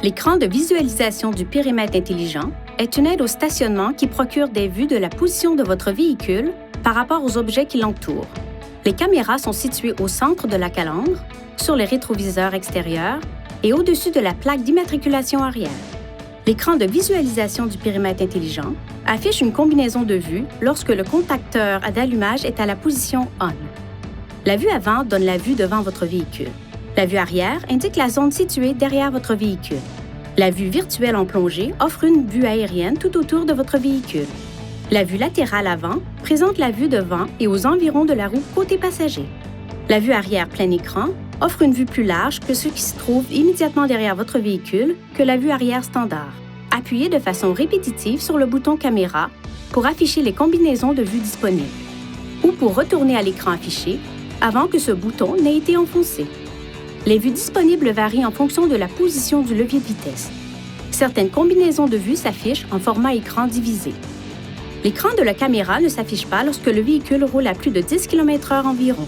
L'écran de visualisation du périmètre intelligent est une aide au stationnement qui procure des vues de la position de votre véhicule par rapport aux objets qui l'entourent. Les caméras sont situées au centre de la calandre, sur les rétroviseurs extérieurs et au-dessus de la plaque d'immatriculation arrière. L'écran de visualisation du périmètre intelligent affiche une combinaison de vues lorsque le contacteur d'allumage est à la position ON. La vue avant donne la vue devant votre véhicule. La vue arrière indique la zone située derrière votre véhicule. La vue virtuelle en plongée offre une vue aérienne tout autour de votre véhicule. La vue latérale avant présente la vue devant et aux environs de la roue côté passager. La vue arrière plein écran offre une vue plus large que ce qui se trouve immédiatement derrière votre véhicule que la vue arrière standard. Appuyez de façon répétitive sur le bouton Caméra pour afficher les combinaisons de vues disponibles ou pour retourner à l'écran affiché avant que ce bouton n'ait été enfoncé. Les vues disponibles varient en fonction de la position du levier de vitesse. Certaines combinaisons de vues s'affichent en format écran divisé. L'écran de la caméra ne s'affiche pas lorsque le véhicule roule à plus de 10 km/h environ.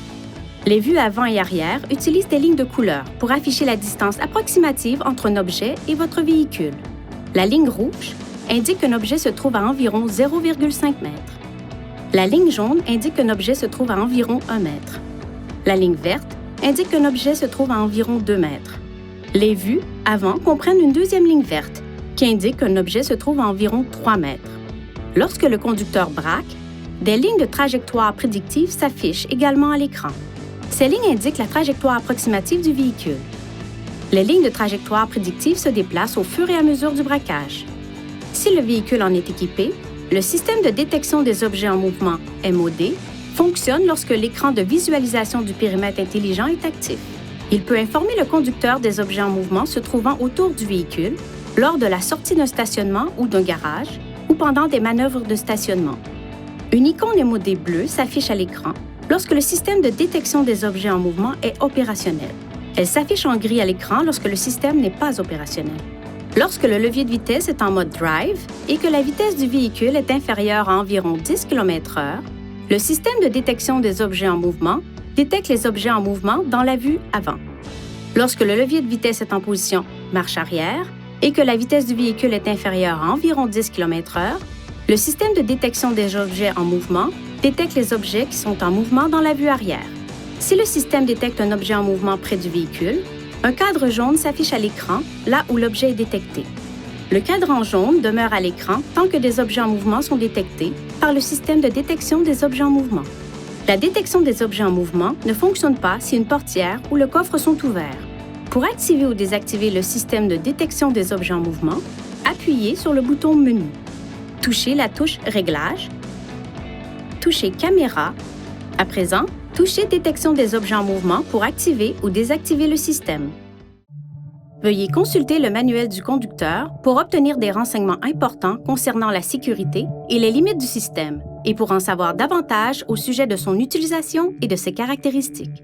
Les vues avant et arrière utilisent des lignes de couleur pour afficher la distance approximative entre un objet et votre véhicule. La ligne rouge indique qu'un objet se trouve à environ 0,5 m. La ligne jaune indique qu'un objet se trouve à environ 1 m. La ligne verte indique qu'un objet se trouve à environ 2 m. Les vues avant comprennent une deuxième ligne verte qui indique qu'un objet se trouve à environ 3 m. Lorsque le conducteur braque, des lignes de trajectoire prédictives s'affichent également à l'écran. Ces lignes indiquent la trajectoire approximative du véhicule. Les lignes de trajectoire prédictive se déplacent au fur et à mesure du braquage. Si le véhicule en est équipé, le système de détection des objets en mouvement, MOD, fonctionne lorsque l'écran de visualisation du périmètre intelligent est actif. Il peut informer le conducteur des objets en mouvement se trouvant autour du véhicule, lors de la sortie d'un stationnement ou d'un garage, ou pendant des manœuvres de stationnement. Une icône MOD bleue s'affiche à l'écran lorsque le système de détection des objets en mouvement est opérationnel. Elle s'affiche en gris à l'écran lorsque le système n'est pas opérationnel. Lorsque le levier de vitesse est en mode drive et que la vitesse du véhicule est inférieure à environ 10 km/h, le système de détection des objets en mouvement détecte les objets en mouvement dans la vue avant. Lorsque le levier de vitesse est en position marche arrière et que la vitesse du véhicule est inférieure à environ 10 km/h, le système de détection des objets en mouvement détecte les objets qui sont en mouvement dans la vue arrière. Si le système détecte un objet en mouvement près du véhicule, un cadre jaune s'affiche à l'écran là où l'objet est détecté. Le cadran jaune demeure à l'écran tant que des objets en mouvement sont détectés par le système de détection des objets en mouvement. La détection des objets en mouvement ne fonctionne pas si une portière ou le coffre sont ouverts. Pour activer ou désactiver le système de détection des objets en mouvement, appuyez sur le bouton Menu. Touchez la touche Réglages. Touchez Caméra. À présent, touchez Détection des objets en mouvement pour activer ou désactiver le système. Veuillez consulter le manuel du conducteur pour obtenir des renseignements importants concernant la sécurité et les limites du système et pour en savoir davantage au sujet de son utilisation et de ses caractéristiques.